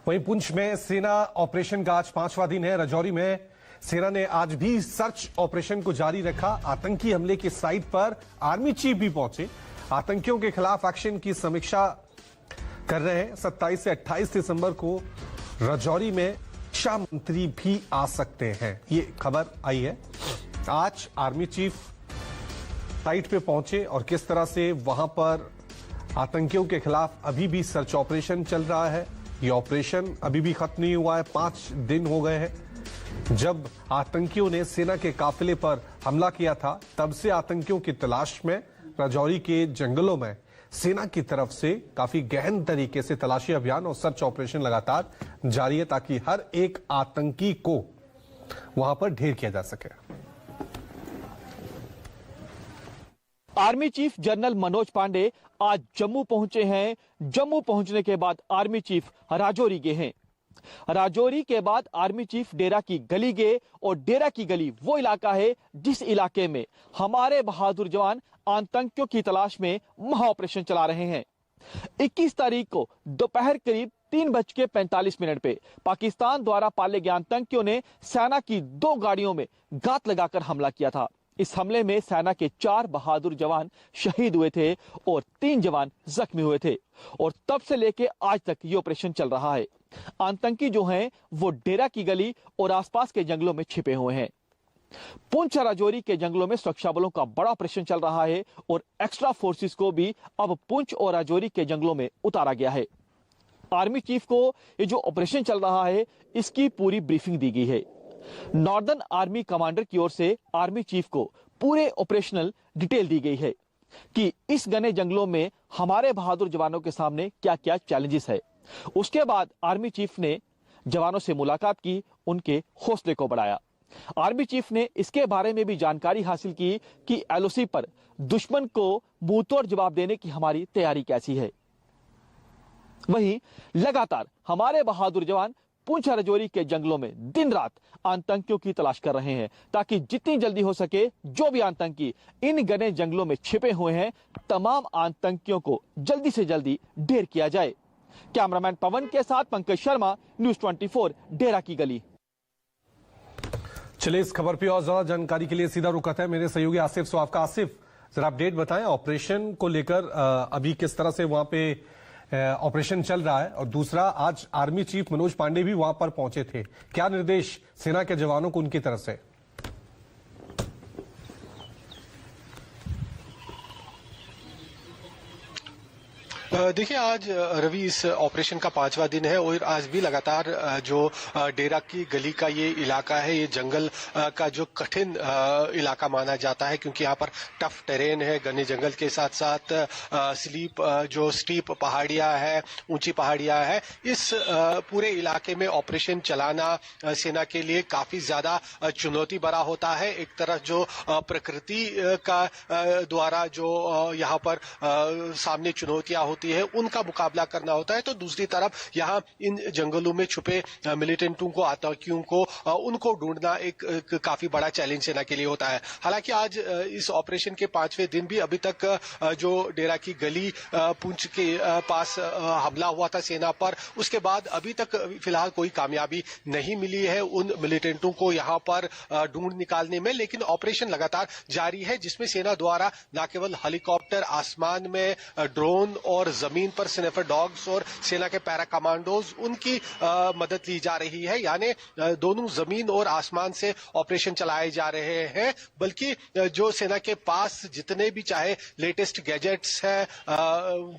वहीं पुंछ में सेना ऑपरेशन का आज 5वां दिन है। राजौरी में सेना ने आज भी सर्च ऑपरेशन को जारी रखा। आतंकी हमले की साइट पर आर्मी चीफ भी पहुंचे, आतंकियों के खिलाफ एक्शन की समीक्षा कर रहे हैं। 27 से 28 दिसंबर को राजौरी में रक्षा मंत्री भी आ सकते हैं, ये खबर आई है। आज आर्मी चीफ साइट पे पहुंचे और किस तरह से वहां पर आतंकियों के खिलाफ अभी भी सर्च ऑपरेशन चल रहा है। ये ऑपरेशन अभी भी खत्म नहीं हुआ है। 5 दिन हो गए हैं जब आतंकियों ने सेना के काफिले पर हमला किया था। तब से आतंकियों की तलाश में राजौरी के जंगलों में सेना की तरफ से काफी गहन तरीके से तलाशी अभियान और सर्च ऑपरेशन लगातार जारी है, ताकि हर एक आतंकी को वहां पर ढेर किया जा सके। Army chief general Manoj Pande आज जम्मू पहुंचे हैं। जम्मू पहुंचने के बाद आर्मी चीफ राजौरी गए हैं। राजौरी के बाद आर्मी चीफ डेरा की गली गए और डेरा की गली वो इलाका है जिस इलाके में हमारे बहादुर जवान आतंकियों की तलाश में महा ऑपरेशन चला रहे हैं। 21 तारीख को दोपहर करीब 3:45 पे पाकिस्तान द्वारा पाले गए आतंकियों ने सेना की 2 गाड़ियों में घात लगाकर हमला किया था। इस हमले में सेना के 4 बहादुर जवान शहीद हुए थे और 3 जवान जख्मी हुए थे और तब से लेके आज तक ये ऑपरेशन चल रहा है। आतंकी जो हैं वो डेरा की गली और आसपास के जंगलों में छिपे हुए हैं। पुंछ राजौरी के जंगलों में सुरक्षा बलों का बड़ा ऑपरेशन चल रहा है और एक्स्ट्रा फोर्सेस को भी अब पुंछ और राजौरी के जंगलों में उतारा गया है। आर्मी चीफ को ये जो ऑपरेशन चल रहा है इसकी पूरी ब्रीफिंग दी गई है। नॉर्दर्न आर्मी कमांडर की ओर से आर्मी चीफ को पूरे ऑपरेशनल डिटेल दी गई है कि इस घने जंगलों में हमारे बहादुर जवानों के सामने क्या क्या चैलेंजेस है। उसके बाद आर्मी चीफ ने जवानों से मुलाकात की, उनके हौसले को बढ़ाया। आर्मी चीफ ने इसके बारे में भी जानकारी हासिल की कि एलओसी पर दुश्मन को मुंहतोड़ जवाब देने की हमारी तैयारी कैसी है। वहीं लगातार हमारे बहादुर जवान पुंछ राजौरी के जंगलों में दिन रात आतंकियों की तलाश कर रहे हैं, ताकि जितनी जल्दी हो सके जो भी आतंकी इन घने जंगलों में छिपे हुए हैं तमाम आतंकियों को जल्दी से जल्दी ढेर किया जाए। कैमरामैन पवन के साथ पंकज शर्मा, न्यूज़ 24, डेरा की गली। चलिए इस खबर पे और ज्यादा जानकारी के लिए सीधा रुक करते हैं मेरे सहयोगी आसिफ स्वाफ का। आसिफ, जरा अपडेट बताएं ऑपरेशन को लेकर, अभी किस तरह से वहां पे ऑपरेशन चल रहा है, और दूसरा आज आर्मी चीफ मनोज पांडे भी वहां पर पहुंचे थे, क्या निर्देश सेना के जवानों को उनकी तरफ से? देखिए, आज रवि इस ऑपरेशन का 5वां दिन है और आज भी लगातार जो डेरा की गली का ये इलाका है, ये जंगल का जो कठिन इलाका माना जाता है, क्योंकि यहाँ पर टफ टेरेन है, घने जंगल के साथ साथ स्टीप पहाड़ियां है, ऊंची पहाड़ियां है। इस पूरे इलाके में ऑपरेशन चलाना सेना के लिए काफी ज्यादा चुनौती भरा होता है। एक तरफ जो प्रकृति का द्वारा जो यहाँ पर सामने चुनौतियां होती है उनका मुकाबला करना होता है, तो दूसरी तरफ यहाँ इन जंगलों में छुपे मिलिटेंटों को, आतंकियों को, उनको ढूंढना एक काफी बड़ा चैलेंज सेना के लिए होता है। हालांकि आज इस ऑपरेशन के 5वें दिन भी अभी तक जो डेरा की गली पुंछ के पास हमला हुआ था सेना पर, उसके बाद अभी तक फिलहाल कोई कामयाबी नहीं मिली है उन मिलिटेंटों को यहाँ पर ढूंढ निकालने में। लेकिन ऑपरेशन लगातार जारी है, जिसमें सेना द्वारा न केवल हेलीकॉप्टर, आसमान में ड्रोन और जमीन पर स्नाइपर डॉग्स और सेना के पैरा कमांडोज, उनकी मदद ली जा रही है। यानी दोनों जमीन और आसमान से ऑपरेशन चलाए जा रहे हैं। बल्कि जो सेना के पास जितने भी चाहे लेटेस्ट गैजेट्स हैं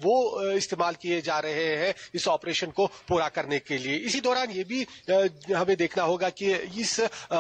वो इस्तेमाल किए जा रहे हैं इस ऑपरेशन को पूरा करने के लिए। इसी दौरान ये भी हमें देखना होगा कि इस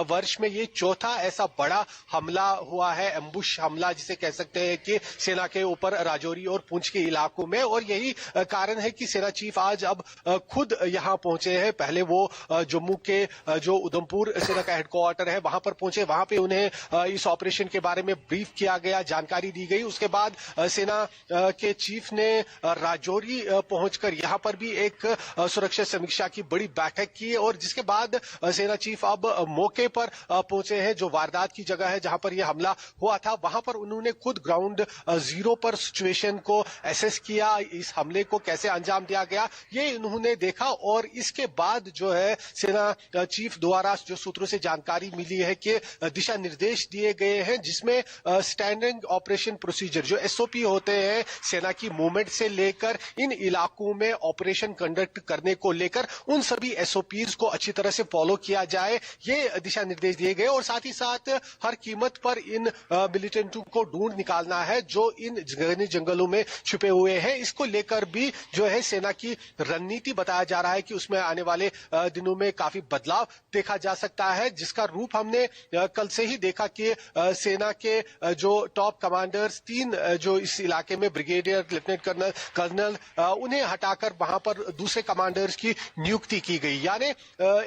वर्ष में ये 4था ऐसा बड़ा हमला हुआ है, एम्बुश हमला जिसे कह सकते हैं, कि सेना के ऊपर राजौरी और पुंछ के इलाकों में। और यही कारण है कि सेना चीफ आज अब खुद यहां पहुंचे हैं। पहले वो जम्मू के जो उधमपुर सेना का हेडक्वार्टर है वहां पर पहुंचे, वहां पे उन्हें इस ऑपरेशन के बारे में ब्रीफ किया गया, जानकारी दी गई। उसके बाद सेना के चीफ ने राजौरी पहुंचकर यहां पर भी एक सुरक्षा समीक्षा की बड़ी बैठक की, और जिसके बाद सेना चीफ अब मौके पर पहुंचे हैं, जो वारदात की जगह है जहां पर यह हमला हुआ था। वहां पर उन्होंने खुद ग्राउंड जीरो पर सिचुएशन को एसेस किया, इस हमले को कैसे अंजाम दिया गया, ये इन्होंने देखा। और इसके बाद जो है सेना चीफ द्वारा जो सूत्रों से जानकारी मिली है कि दिशा निर्देश दिए गए हैं, जिसमें स्टैंडिंग ऑपरेशन प्रोसीजर जो एसओपी होते हैं सेना की मूवमेंट से लेकर इन इलाकों में ऑपरेशन कंडक्ट करने को लेकर, उन सभी एसओपीज को अच्छी तरह से फॉलो किया जाए, ये दिशा निर्देश दिए गए। और साथ ही साथ हर कीमत पर इन मिलिटेंटों को ढूंढ निकालना है जो इन घने जंगलों में छुपे हुए हैं। इसको लेकर भी जो है सेना की रणनीति बताया जा रहा है कि उसमें आने वाले दिनों में काफी बदलाव देखा जा सकता है, जिसका रूप हमने कल से ही देखा कि सेना के जो टॉप कमांडर्स 3 जो इस इलाके में ब्रिगेडियर, लेफ्टिनेंट कर्नल उन्हें हटाकर वहां पर दूसरे कमांडर्स की नियुक्ति की गई। यानी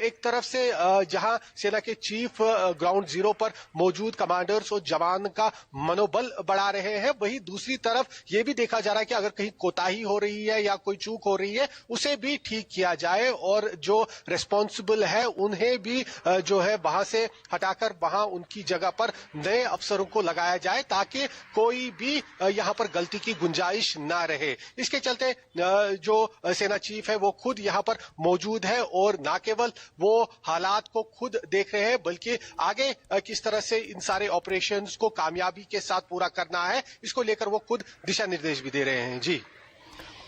एक तरफ से जहां सेना के चीफ ग्राउंड जीरो पर मौजूद कमांडर्स और जवान का मनोबल बढ़ा रहे हैं, वहीं दूसरी तरफ यह भी देखा जा रहा है कि अगर कहीं कोताही हो रही है या कोई चूक हो रही है उसे भी ठीक किया जाए और जो रिस्पॉन्सिबल है उन्हें भी जो है वहां से हटाकर वहां उनकी जगह पर नए अफसरों को लगाया जाए ताकि कोई भी यहां पर गलती की गुंजाइश ना रहे। इसके चलते जो सेना चीफ है वो खुद यहां पर मौजूद है और न केवल वो हालात को खुद देख रहे हैं बल्कि आगे किस तरह से इन सारे ऑपरेशंस को कामयाबी के साथ पूरा करना है, इसको लेकर वो खुद दिशा निर्देश भी दे रहे हैं। जी।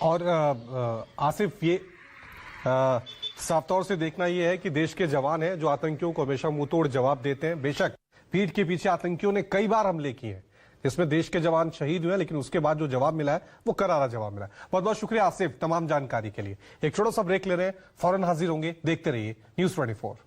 और आसिफ, ये साफ तौर से देखना यह है कि देश के जवान हैं जो आतंकियों को हमेशा मुंहतोड़ जवाब देते हैं। बेशक पीठ के पीछे आतंकियों ने कई बार हमले किए हैं, इसमें देश के जवान शहीद हुए, लेकिन उसके बाद जो जवाब मिला है वो करारा जवाब मिला है। बहुत बहुत शुक्रिया आसिफ तमाम जानकारी के लिए। एक छोटा सा ब्रेक ले रहे हैं, फौरन हाजिर होंगे। देखते रहिए News 24।